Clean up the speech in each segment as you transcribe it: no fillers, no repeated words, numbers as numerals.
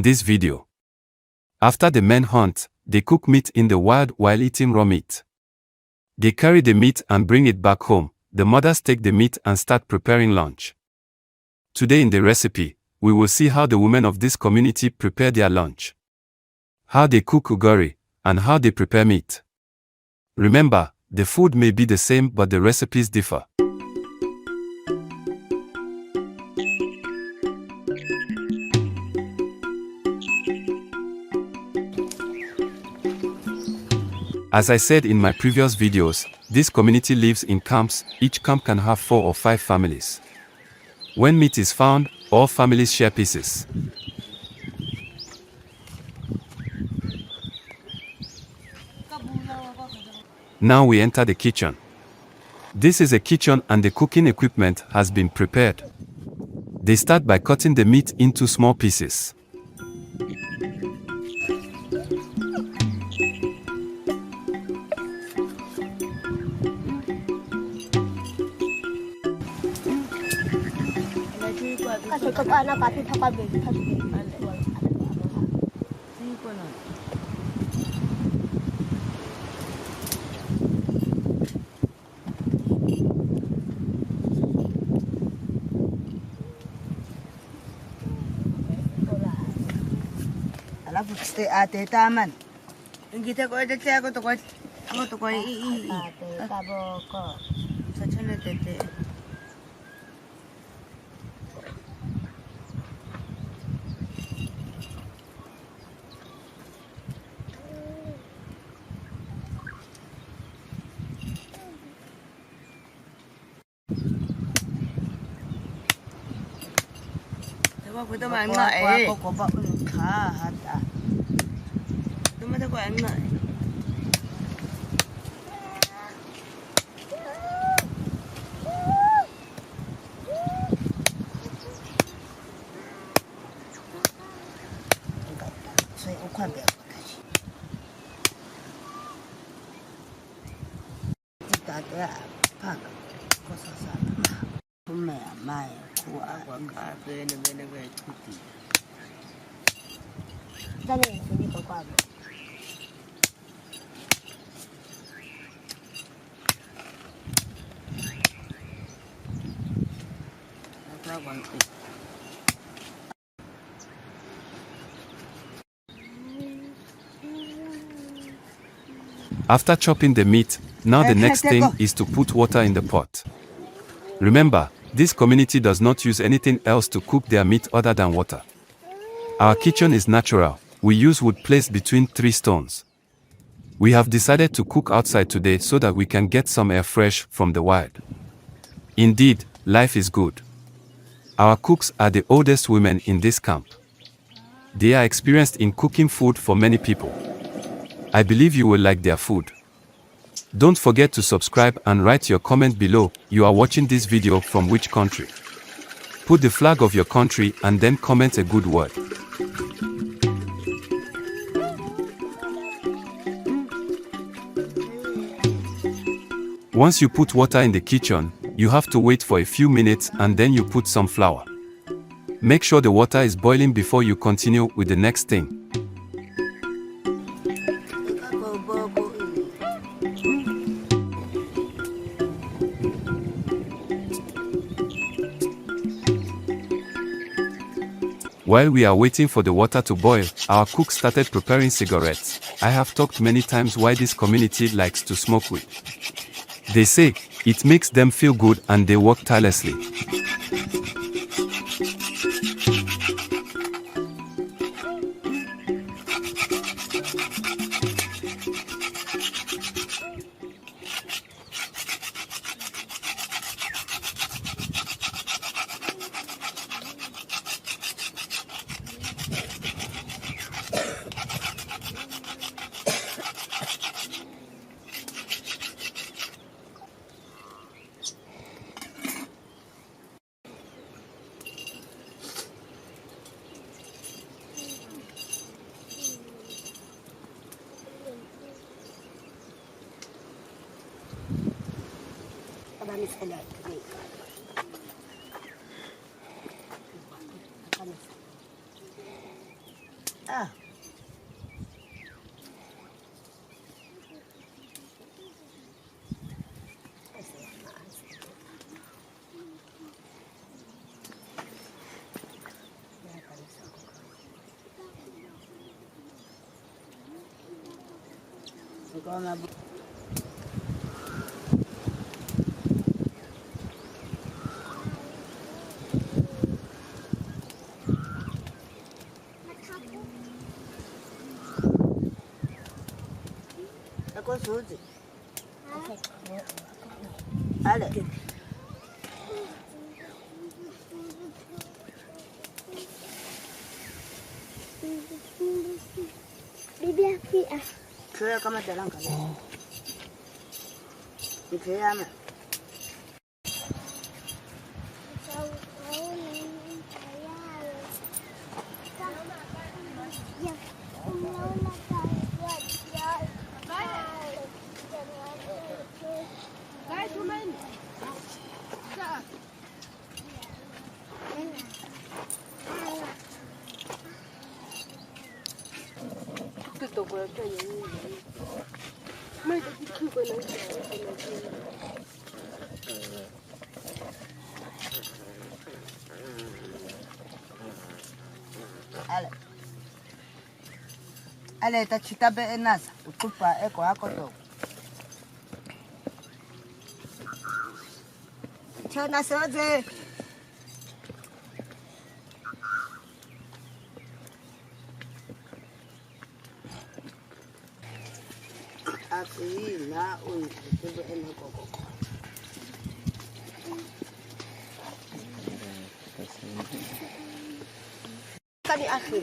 in this video. After the men hunt, they cook meat in the wild while eating raw meat. They carry the meat and bring it back home. The mothers take the meat and start preparing lunch. Today in the recipe, we will see how the women of this community prepare their lunch, how they cook ugari, and how they prepare meat. Remember, the food may be the same but the recipes differ. As I said in my previous videos, this community lives in camps. Each camp can have 4 or 5 families. When meat is found, all families share pieces. Now we enter the kitchen. This is a kitchen and the cooking equipment has been prepared. They start by cutting the meat into small pieces. Alafu ste ate taman. Ingita ko ate ako to ko ate kabo ko. Sa chane tete. Tôi mà ăn lại. Cô bọc khá Hadza. Tôi mới có ăn lại. Xoay ô khoan bẹo. Kita ada apa? Kosa-kosa. Mẹ mai quảng cà phê này về chút gì. Ra này thì đi có quà. Ra quảng cà. After chopping the meat, now the next thing is to put water in the pot. Remember, this community does not use anything else to cook their meat other than water. Our kitchen is natural. We use wood placed between 3 stones. We have decided to cook outside today so that we can get some air fresh from the wild. Indeed, life is good. Our cooks are the oldest women in this camp. They are experienced in cooking food for many people. I believe you will like their food. Don't forget to subscribe and write your comment below. You are watching this video from which country? Put the flag of your country and then comment a good word. Once you put water in the kitchen, you have to wait for a few minutes and then you put some flour. Make sure the water is boiling before you continue with the next thing. While we are waiting for the water to boil, our cook started preparing cigarettes. I have talked many times why this community likes to smoke weed. They say it makes them feel good and they work tirelessly. Ah. Có số gì? Ale. Bibi api ah. Kaya kama dalang kali. Kaya ama. Ale tachitabe enasa ukupa eko hako to. Chana soje. Aki na ui tebe enako koko. Kani aki.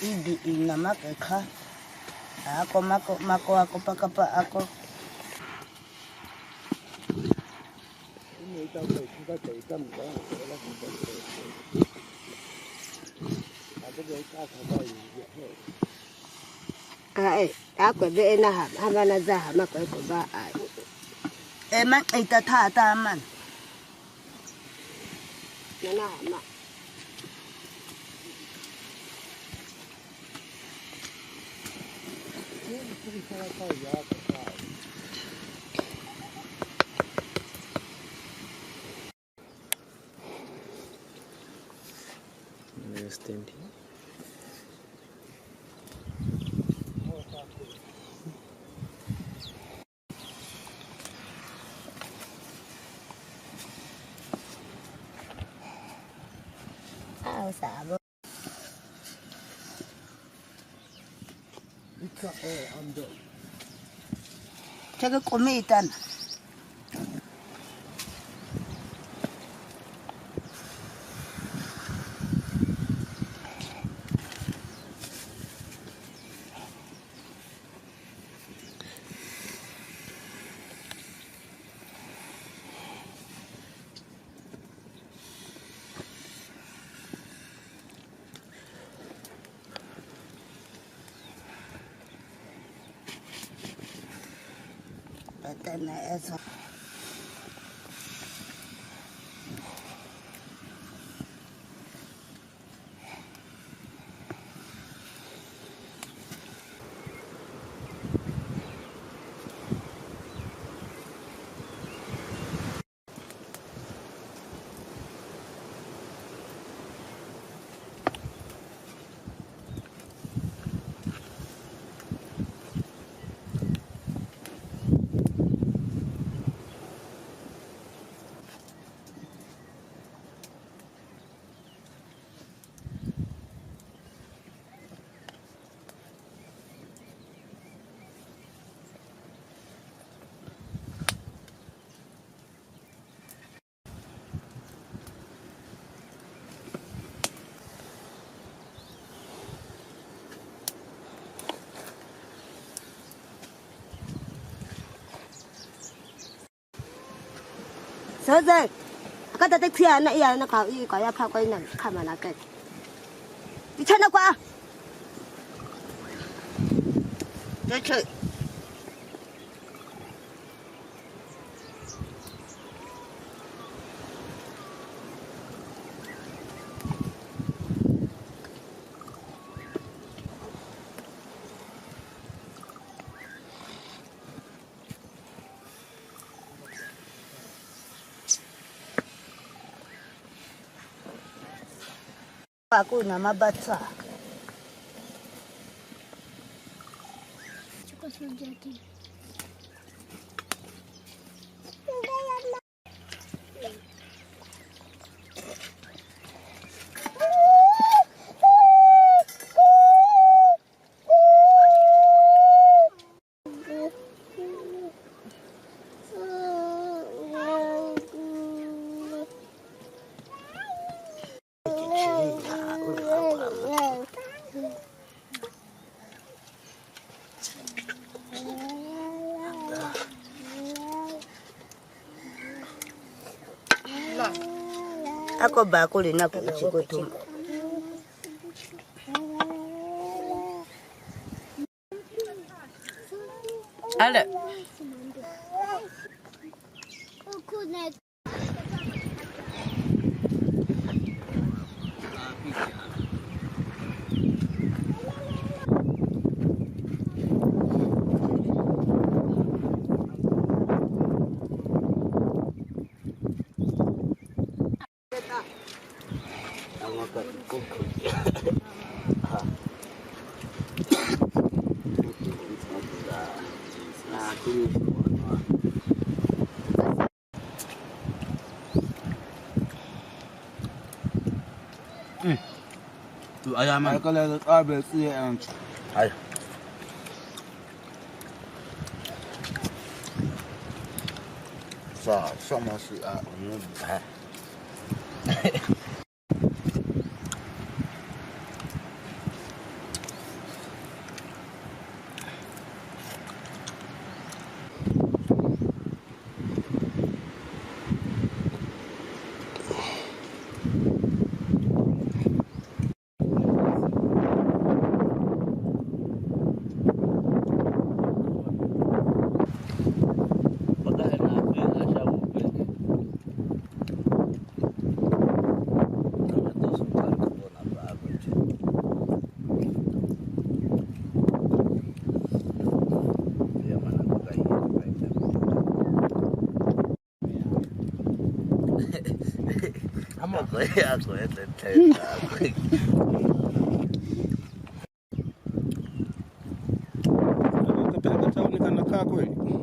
Idi ina makeka. Ako mako ako pakapa ako. Ako be na haba na za mako ko ba ai. Man ita ta man. Na ma. Stendi. Sabo. Jaga kumitan. Tena eso. Sasa akata taxi na iya na ka ya pha kwai na kama na kai. Ichana kwa. Jeche. Aku nama baca. Cukup sejati. Ako ba ko rin ako chikotum. Ale. Tu ayaman. Kalau ada yang Ay. sama si Aku ya Kapeleka tauni kana kaa kweli.